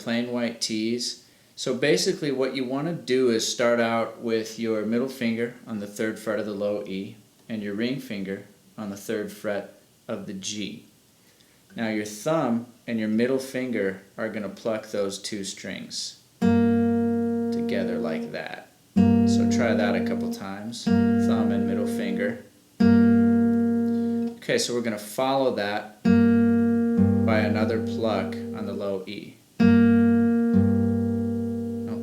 plain white T's. So basically what you want to do is start out with your middle finger on the 3rd fret of the low E and your ring finger on the 3rd fret of the G. Now your thumb and your middle finger are going to pluck those 2 strings together like that. So try that a couple times, thumb and middle finger. Okay, so we're going to follow that by another pluck on the low E.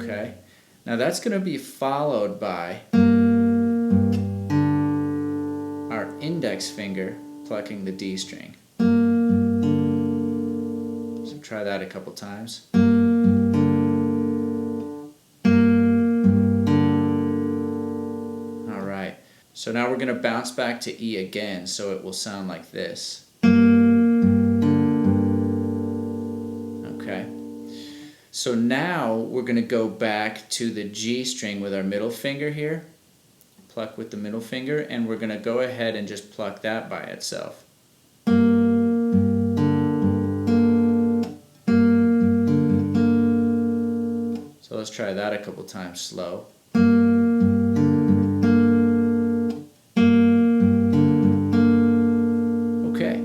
Okay, now that's going to be followed by our index finger plucking the D string. So try that a couple times. Alright, so now we're going to bounce back to E again, so it will sound like this. Okay, so now we're going to go back to the G string with our middle finger here, pluck with the middle finger, and we're going to go ahead and just pluck that by itself. So let's try that a couple times slow. Okay,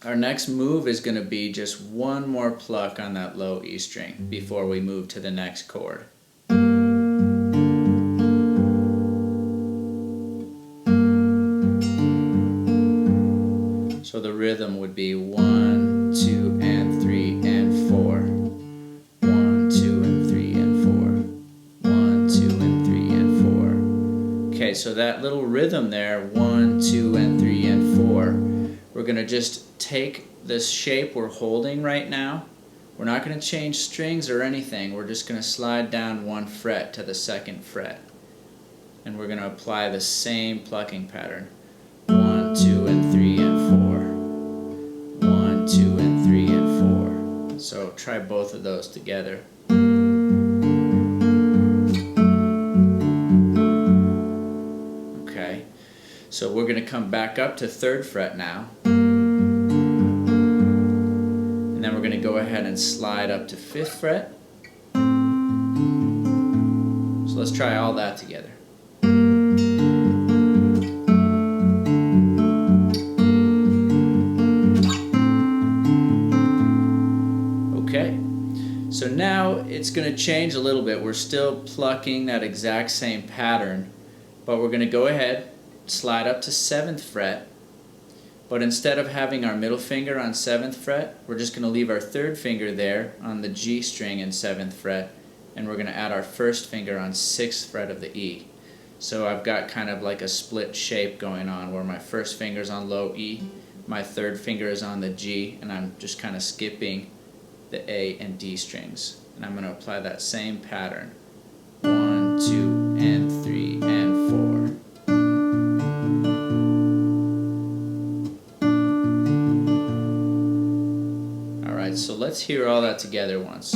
our next move is going to be just one more pluck on that low E string before we move to the next chord. So the rhythm would be 1, 2, and 3, and 4. 1, 2, and 3, and 4. 1, 2, and 3, and 4. Okay, so that little rhythm there, 1, 2, and 3, and 4, we're going to just take this shape we're holding right now. We're not going to change strings or anything. We're just going to slide down 1 fret to the 2nd fret. And we're going to apply the same plucking pattern. 1, 2, and 3, and 4. 1, 2, and 3, and 4. So try both of those together. Okay, so we're going to come back up to 3rd fret now. And then we're going to go ahead and slide up to 5th fret. So let's try all that together. Okay, so now it's going to change a little bit. We're still plucking that exact same pattern, but we're going to go ahead, slide up to 7th fret, but instead of having our middle finger on 7th fret, we're just going to leave our 3rd finger there on the G string in 7th fret, and we're going to add our 1st finger on 6th fret of the E. So I've got kind of like a split shape going on where my 1st finger is on low E, my 3rd finger is on the G, and I'm just kind of skipping the A and D strings. And I'm going to apply that same pattern. 1, 2, and 3, and 4. Alright, so let's hear all that together once.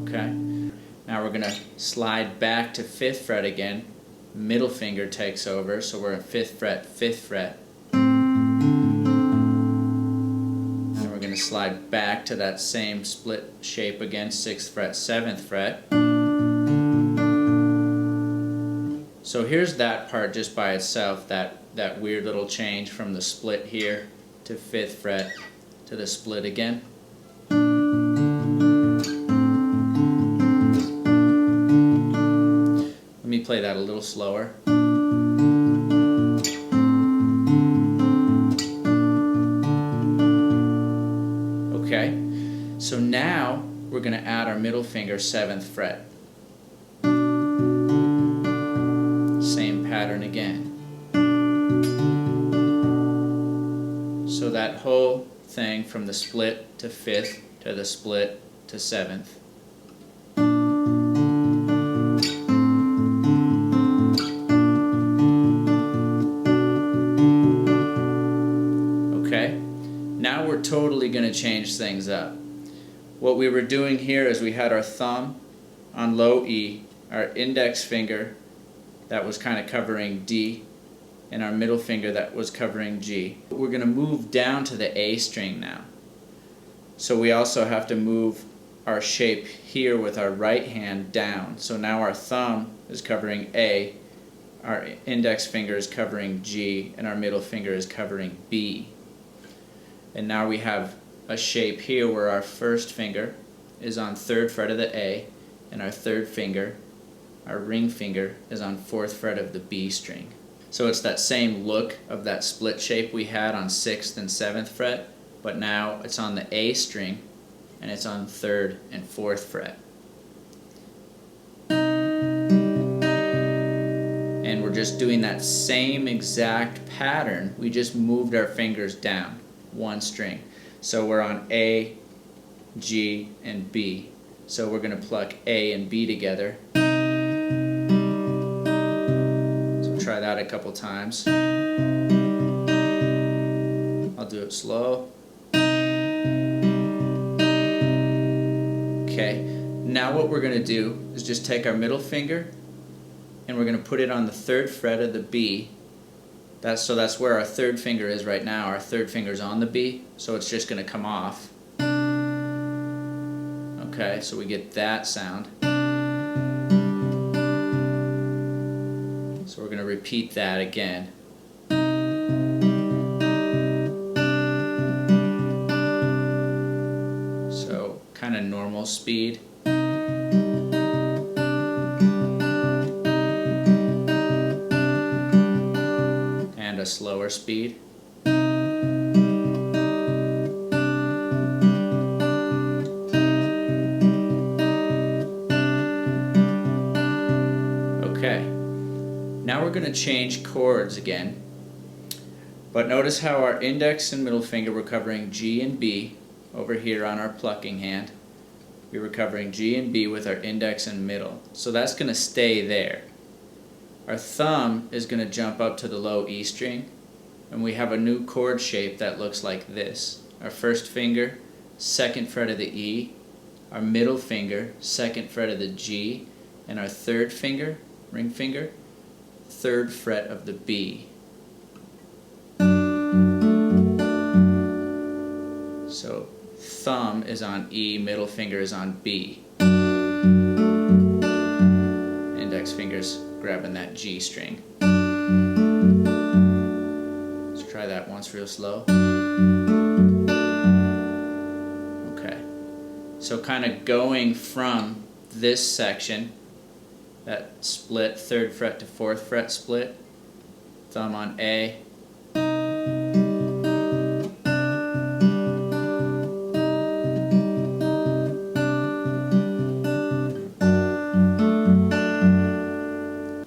Okay, now we're going to slide back to 5th fret again. Middle finger takes over, so we're at 5th fret, 5th fret. And we're going to slide back to that same split shape again, 6th fret, 7th fret. So here's that part just by itself, that weird little change from the split here to 5th fret to the split again. Let me play that a little slower. Okay, so now we're going to add our middle finger 7th fret. Same pattern again. So that whole thing from the split to 5th to the split to 7th. Okay, now we're totally going to change things up. What we were doing here is we had our thumb on low E, our index finger that was kind of covering D and our middle finger that was covering G. We're going to move down to the A string now. So we also have to move our shape here with our right hand down. So now our thumb is covering A, our index finger is covering G, and our middle finger is covering B. And now we have a shape here where our first finger is on 3rd fret of the A, and our third finger, our ring finger, is on 4th fret of the B string. So it's that same look of that split shape we had on 6th and 7th fret, but now it's on the A string and it's on 3rd and 4th fret. And we're just doing that same exact pattern, we just moved our fingers down one string. So we're on A, G, and B. So we're going to pluck A and B together. Try that a couple times. I'll do it slow. Okay, now what we're going to do is just take our middle finger and we're going to put it on the 3rd fret of the B. So that's where our 3rd finger is right now. Our 3rd finger's on the B, so it's just going to come off. Okay, so we get that sound. So we're going to repeat that again. So kind of normal speed. And a slower speed. Okay. Now we're going to change chords again, but notice how our index and middle finger were covering G and B over here on our plucking hand. We were covering G and B with our index and middle, so that's going to stay there. Our thumb is going to jump up to the low E string, and we have a new chord shape that looks like this. Our first finger, 2nd fret of the E, our middle finger, 2nd fret of the G, and our 3rd finger, ring finger, 3rd fret of the B. So thumb is on E, middle finger is on B. Index finger's grabbing that G string. Let's try that once real slow. Okay. So kind of going from this section, that split 3rd fret to 4th fret split, thumb on A,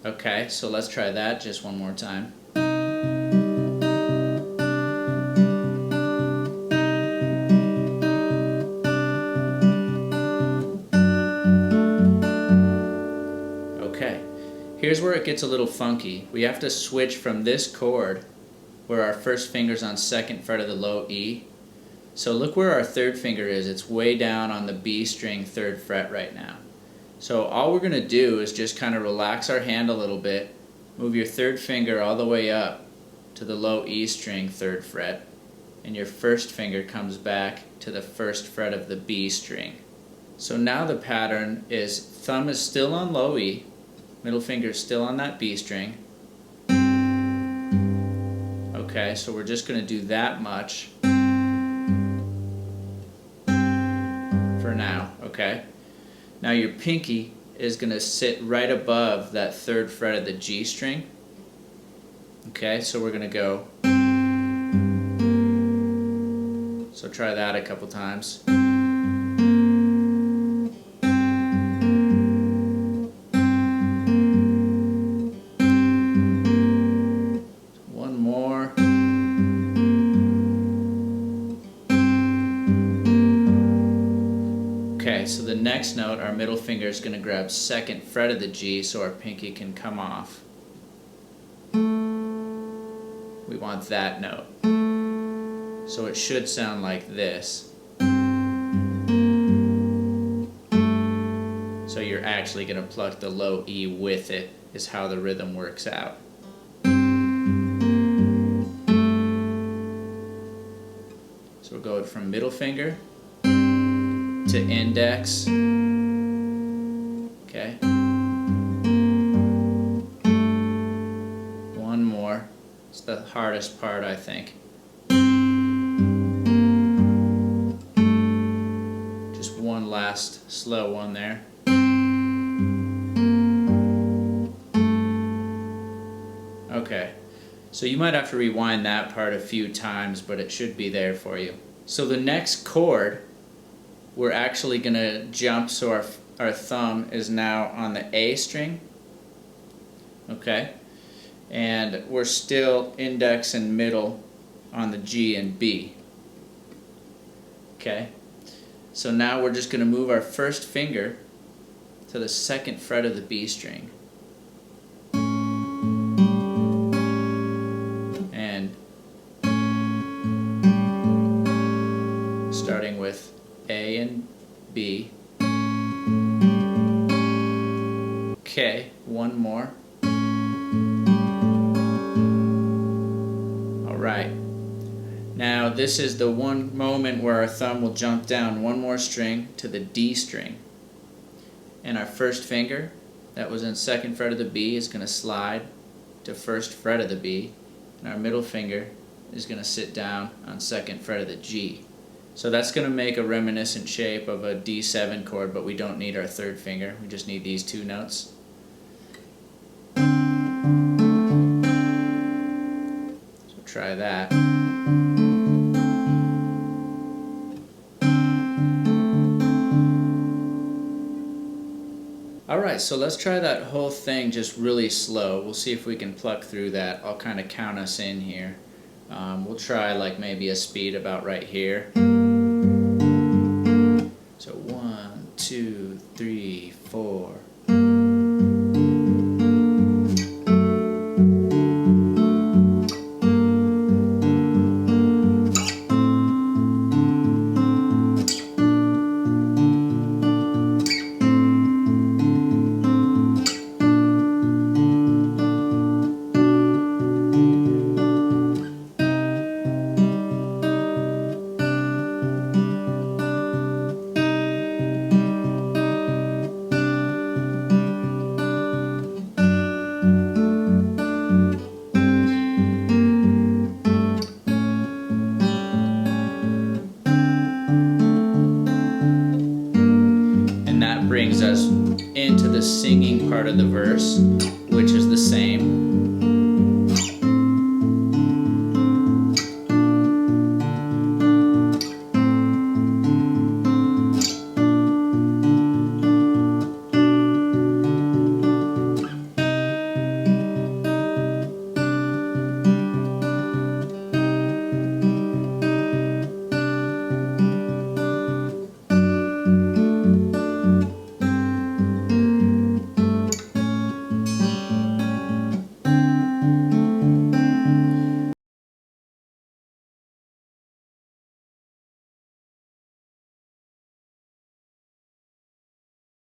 okay, so let's try that just one more time. Okay, here's where it gets a little funky. We have to switch from this chord where our first finger's on 2nd fret of the low E. So look where our 3rd finger is. It's way down on the B string 3rd fret right now. So all we're going to do is just kind of relax our hand a little bit, move your 3rd finger all the way up to the low E string 3rd fret, and your first finger comes back to the 1st fret of the B string. So now the pattern is thumb is still on low E, middle finger is still on that B string. Okay, so we're just going to do that much for now, okay? Now your pinky is going to sit right above that 3rd fret of the G string. Okay, so we're going to go. So try that a couple times. One more. Okay, so the next note, our middle finger is going to grab 2nd fret of the G so our pinky can come off. We want that note. So it should sound like this. So you're actually going to pluck the low E with it, is how the rhythm works out. from middle finger to index. Okay. One more. It's the hardest part, I think. Just one last slow one there. Okay. So you might have to rewind that part a few times, but it should be there for you. So the next chord, we're actually going to jump so our thumb is now on the A string. Okay? And we're still index and middle on the G and B. Okay? So now we're just going to move our first finger to the second fret of the B string. Starting with A and B. Okay, one more. Alright. Now this is the one moment where our thumb will jump down one more string to the D string. And our first finger that was in second fret of the B is going to slide to first fret of the B. And our middle finger is going to sit down on second fret of the G. So that's going to make a reminiscent shape of a D7 chord, but we don't need our third finger. We just need these two notes. So try that. Alright, so let's try that whole thing just really slow. We'll see if we can pluck through that. I'll kind of count us in here. We'll try like maybe a speed about right here. So 1, 2, 3, 4. Brings us into the singing part of the verse.